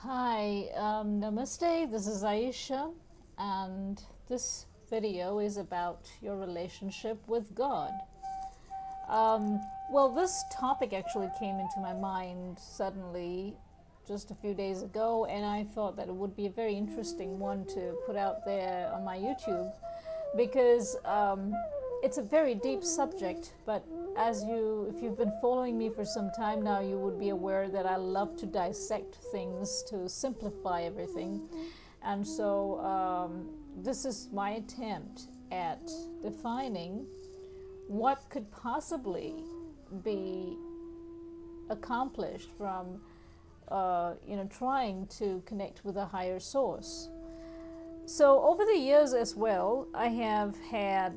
Hi, Namaste. This is Aisha, and this video is about your relationship with God. Well, this topic actually came into my mind suddenly just a few days ago, and I thought that it would be a very interesting one to put out there on my YouTube because it's a very deep subject, but if you've been following me for some time now, you would be aware that I love to dissect things to simplify everything. And so this is my attempt at defining what could possibly be accomplished from trying to connect with a higher source. So over the years as well, I have had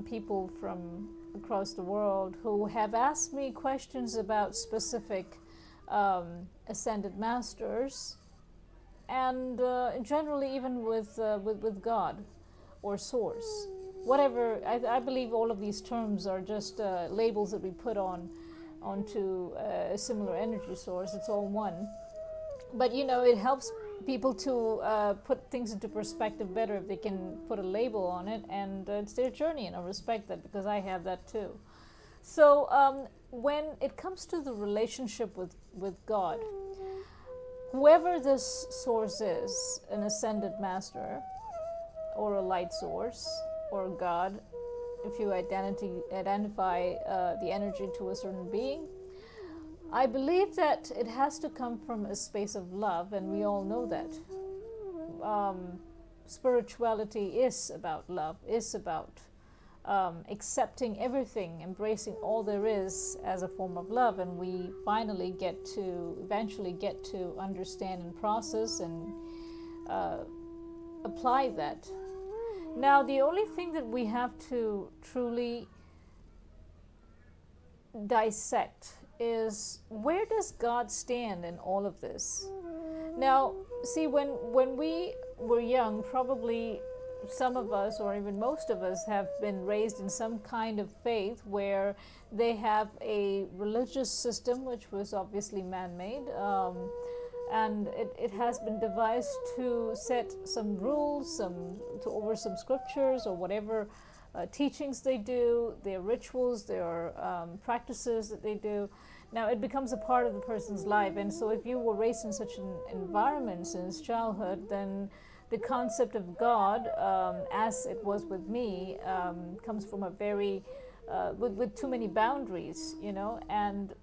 people from across the world who have asked me questions about specific ascended masters, and generally even with God or source. Whatever, I believe all of these terms are just labels that we put onto a similar energy source. It's all one. But it helps people to put things into perspective better if they can put a label on it, and it's their journey, and I respect that because I have that too. So when it comes to the relationship with God, whoever this source is, an ascended master or a light source or God, if you identify the energy to a certain being, I believe that it has to come from a space of love, and we all know that. Spirituality is about love, is about accepting everything, embracing all there is as a form of love, and we eventually get to understand and process and apply that. Now, the only thing that we have to truly dissect is, where does God stand in all of this? Now, see, when we were young, probably some of us, or even most of us, have been raised in some kind of faith where they have a religious system, which was obviously man-made, and it has been devised to set some rules, over some scriptures or whatever teachings they do, their rituals, their practices that they do. Now it becomes a part of the person's life, and so if you were raised in such an environment since childhood, then the concept of God, as it was with me, comes from a very with too many boundaries, and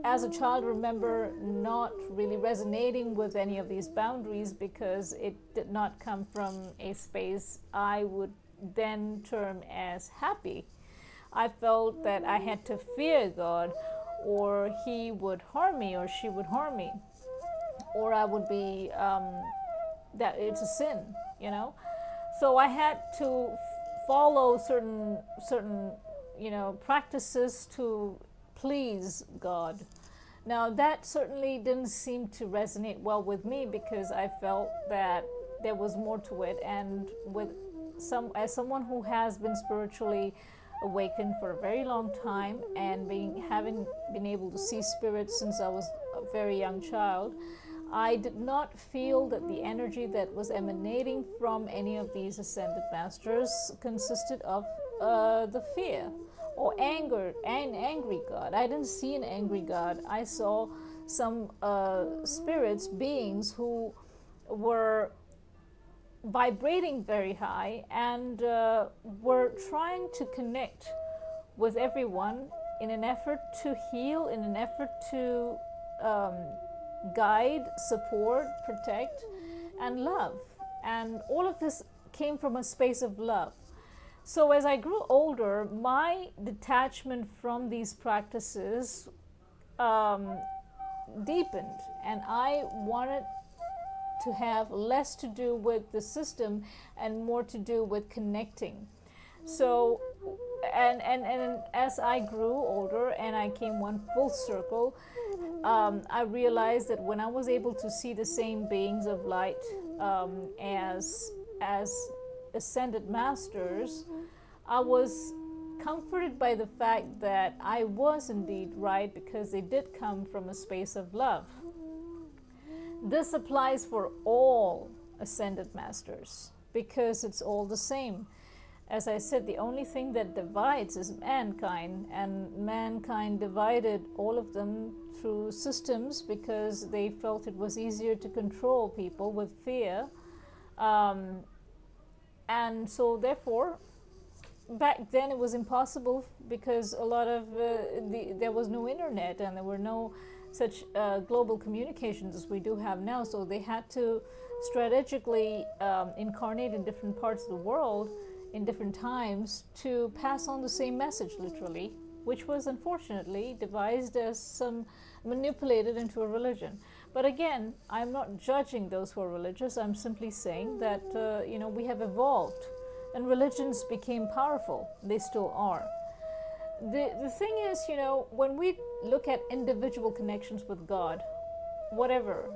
as a child, remember not really resonating with any of these boundaries because it did not come from a space I would then term as happy. I felt that I had to fear God, or he would harm me, or she would harm me, or I would be that it's a sin, So I had to follow certain practices to please God. Now that certainly didn't seem to resonate well with me because I felt that there was more to it, and as someone who has been spiritually awakened for a very long time and having been able to see spirits since I was a very young child, I did not feel that the energy that was emanating from any of these ascended masters consisted of the fear or anger, an angry God. I didn't see an angry God. I saw some spirits, beings who were vibrating very high and were trying to connect with everyone in an effort to heal, in an effort to guide, support, protect, and love. And all of this came from a space of love. So as I grew older, my detachment from these practices deepened, and I wanted to have less to do with the system and more to do with connecting. So and as I grew older and I came one full circle, I realized that when I was able to see the same beings of light as ascended masters, I was comforted by the fact that I was indeed right, because they did come from a space of love. This applies for all ascended masters because it's all the same. As I said, the only thing that divides is mankind, and mankind divided all of them through systems because they felt it was easier to control people with fear. And so therefore, back then it was impossible because a lot of there was no internet and there were no such global communications as we do have now. So they had to strategically incarnate in different parts of the world in different times to pass on the same message, literally, which was unfortunately devised as some manipulated into a religion. But again, I'm not judging those who are religious. I'm simply saying that we have evolved and religions became powerful. They still are. The thing is, when we look at individual connections with God, whatever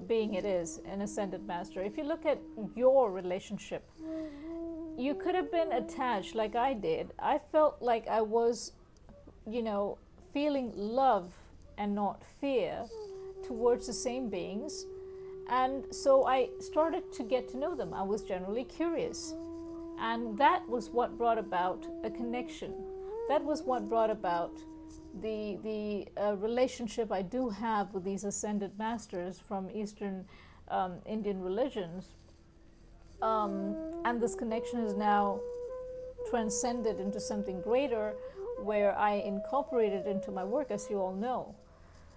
being it is, an ascended master, if you look at your relationship, you could have been attached like I did. I felt like I was, feeling love and not fear towards the same beings. And so I started to get to know them. I was generally curious. And that was what brought about a connection. That was what brought about the relationship I do have with these ascended masters from Eastern Indian religions. And this connection is now transcended into something greater where I incorporate it into my work, as you all know.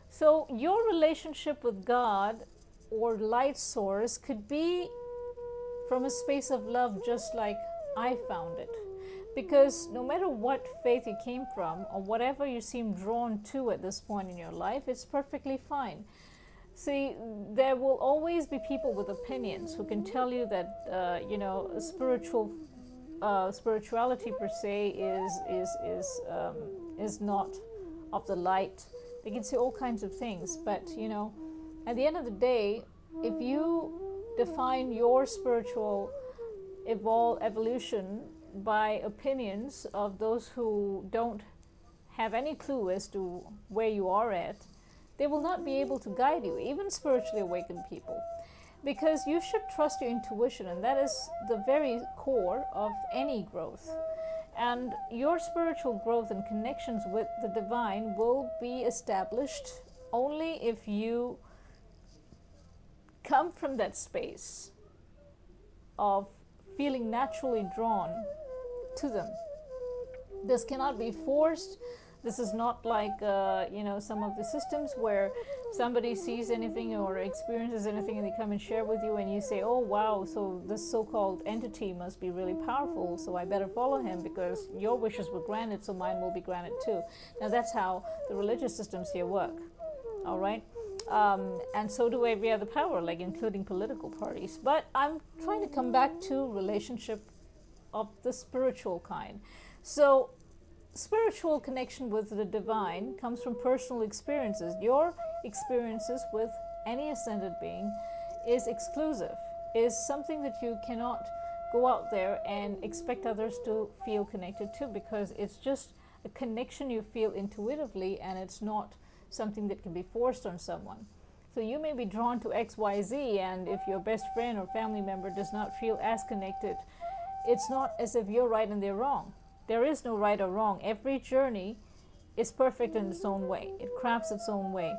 So your relationship with God or light source could be from a space of love, just like I found it. Because no matter what faith you came from or whatever you seem drawn to at this point in your life, it's perfectly fine. See, there will always be people with opinions who can tell you that spirituality per se is not of the light. They can say all kinds of things, but at the end of the day, if you define your spiritual evolution by opinions of those who don't have any clue as to where you are at, they will not be able to guide you, even spiritually awakened people. Because you should trust your intuition, and that is the very core of any growth. And your spiritual growth and connections with the divine will be established only if you come from that space of feeling naturally drawn to them. This cannot be forced. This is not like some of the systems where somebody sees anything or experiences anything and they come and share with you and you say, oh wow, so this so-called entity must be really powerful, so I better follow him because your wishes were granted, so mine will be granted too. Now that's how the religious systems here work, all right? And so do every other power, like including political parties. But I'm trying to come back to relationship of the spiritual kind. So spiritual connection with the divine comes from personal experiences. Your experiences with any ascended being is exclusive, is something that you cannot go out there and expect others to feel connected to, because it's just a connection you feel intuitively, and it's not something that can be forced on someone. So you may be drawn to XYZ, and if your best friend or family member does not feel as connected, it's not as if you're right and they're wrong. There is no right or wrong. Every journey is perfect in its own way. It crafts its own way.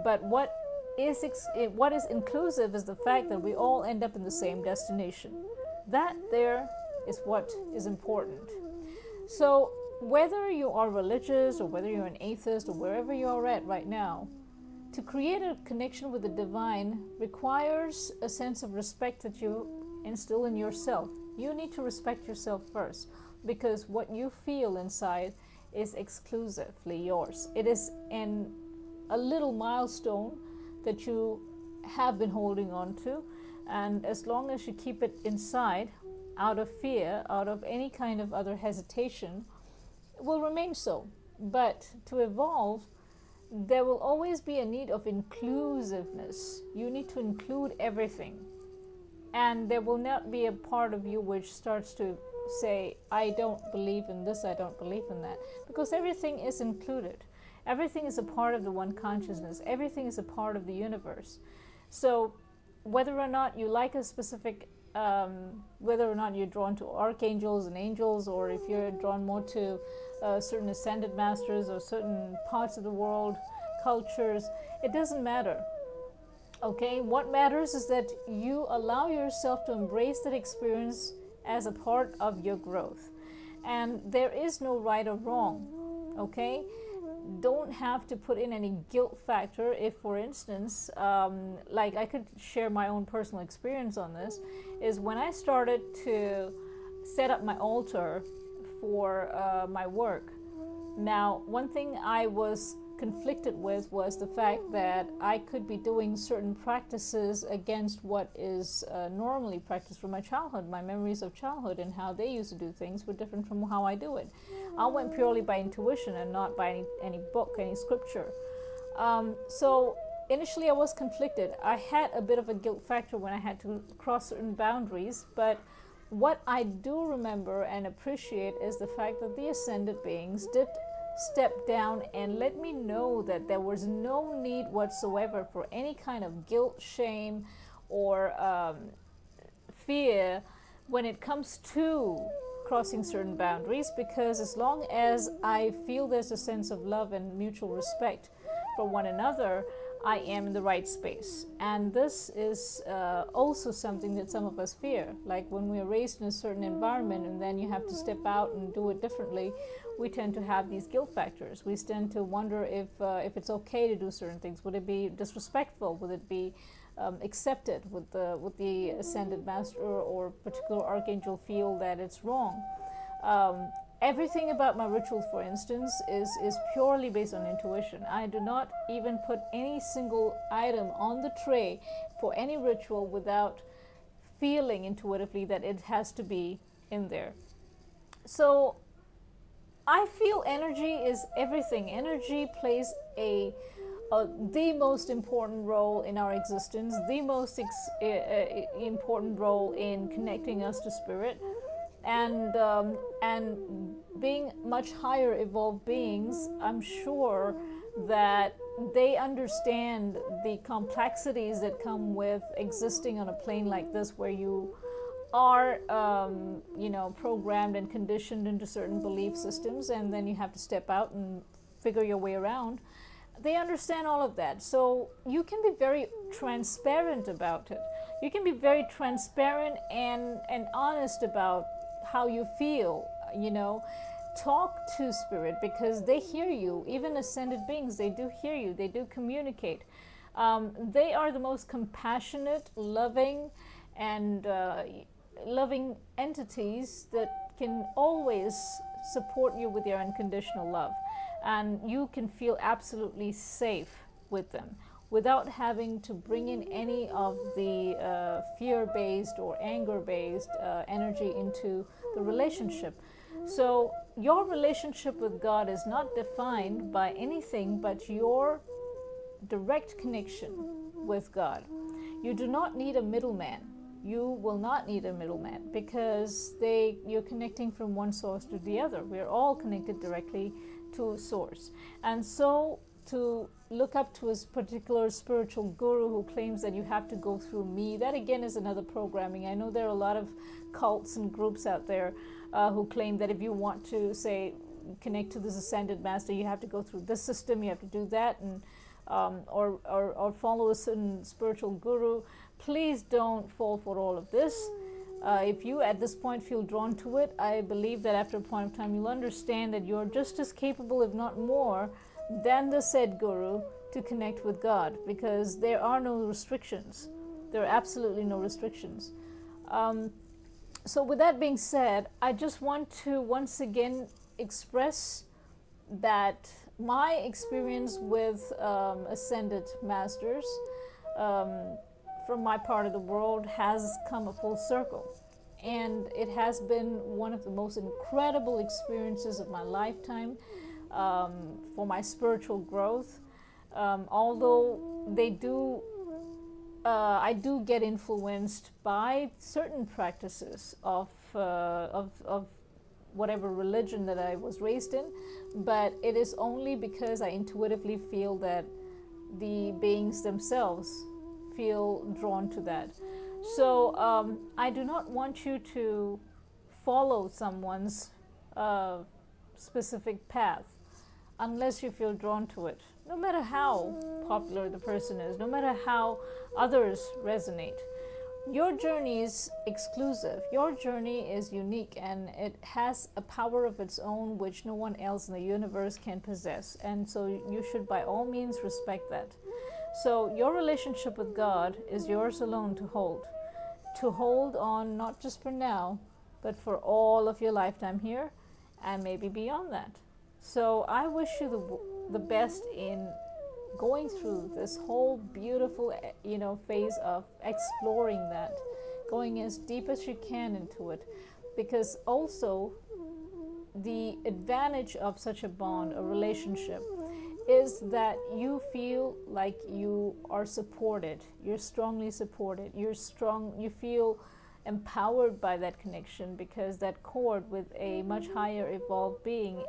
But what is inclusive is the fact that we all end up in the same destination. That there is what is important. So whether you are religious or whether you're an atheist or wherever you are at right now, to create a connection with the divine requires a sense of respect that you instill in yourself. You need to respect yourself first, because what you feel inside is exclusively yours. It is a little milestone that you have been holding on to, and as long as you keep it inside, out of fear, out of any kind of other hesitation, it will remain so. But to evolve, there will always be a need of inclusiveness. You need to include everything, and there will not be a part of you which starts to say, I don't believe in this, I don't believe in that, because everything is included. Everything is a part of the one consciousness. Everything is a part of the universe. So whether or not you like a specific, whether or not you're drawn to archangels and angels, or if you're drawn more to certain ascended masters or certain parts of the world, cultures, it doesn't matter. Okay, what matters is that you allow yourself to embrace that experience as a part of your growth. And there is no right or wrong. Okay, don't have to put in any guilt factor. If, for instance, like I could share my own personal experience on this, is when I started to set up my altar for my work. Now, one thing I was conflicted with was the fact that I could be doing certain practices against what is normally practiced from my childhood. My memories of childhood and how they used to do things were different from how I do it. I went purely by intuition and not by any book, any scripture. So initially I was conflicted. I had a bit of a guilt factor when I had to cross certain boundaries, but what I do remember and appreciate is the fact that the ascended beings did step down and let me know that there was no need whatsoever for any kind of guilt, shame, or fear when it comes to crossing certain boundaries, because as long as I feel there's a sense of love and mutual respect for one another, I am in the right space. And this is also something that some of us fear. Like when we are raised in a certain environment and then you have to step out and do it differently, we tend to have these guilt factors. We tend to wonder if it's okay to do certain things. Would it be disrespectful? Would it be accepted? Would the ascended master or particular archangel feel that it's wrong? Everything about my rituals, for instance, is purely based on intuition. I do not even put any single item on the tray for any ritual without feeling intuitively that it has to be in there. So I feel energy is everything. Energy plays the most important role in our existence, the most important role in connecting us to spirit. And being much higher evolved beings, I'm sure that they understand the complexities that come with existing on a plane like this, where you are programmed and conditioned into certain belief systems, and then you have to step out and figure your way around. They understand all of that, so you can be very transparent about it. You can be very transparent and honest about how you feel. Talk to spirit, because they hear you. Even ascended beings, they do hear you, they do communicate. They are the most compassionate, loving, and loving entities that can always support you with their unconditional love, and you can feel absolutely safe with them without having to bring in any of the fear-based or anger-based energy into the relationship. So your relationship with God is not defined by anything but your direct connection with God. You do not need a middleman. You will not need a middleman, because you're connecting from one source to the other. We're all connected directly to a source. And so to look up to a particular spiritual guru who claims that you have to go through me, that again is another programming. I know there are a lot of cults and groups out there who claim that if you want to, say, connect to this ascended master, you have to go through this system, you have to do that, and or follow a certain spiritual guru. Please don't fall for all of this. If you at this point feel drawn to it, I believe that after a point of time you'll understand that you're just as capable, if not more, than the said guru to connect with God, because there are no restrictions. There are absolutely no restrictions. So with that being said, I just want to once again express that my experience with ascended masters from my part of the world has come a full circle, and it has been one of the most incredible experiences of my lifetime for my spiritual growth. Although I do get influenced by certain practices of whatever religion that I was raised in, but it is only because I intuitively feel that the beings themselves feel drawn to that. So I do not want you to follow someone's specific path unless you feel drawn to it, no matter how popular the person is, no matter how others resonate. Your journey is exclusive, your journey is unique, and it has a power of its own which no one else in the universe can possess. And so you should by all means respect that. So your relationship with God is yours alone to hold on, not just for now, but for all of your lifetime here and maybe beyond that. So I wish you the best in going through this whole beautiful, phase of exploring that, going as deep as you can into it, because also the advantage of such a bond, a relationship, is that you feel like you are supported, you're strongly supported, you feel empowered by that connection, because that cord with a much higher evolved being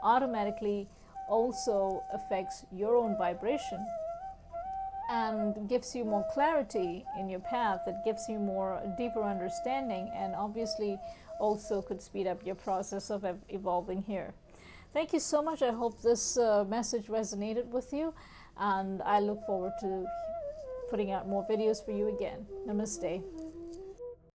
automatically also affects your own vibration and gives you more clarity in your path. It gives you more deeper understanding, and obviously also could speed up your process of evolving here. Thank you so much. I hope this message resonated with you, and I look forward to putting out more videos for you again. Namaste.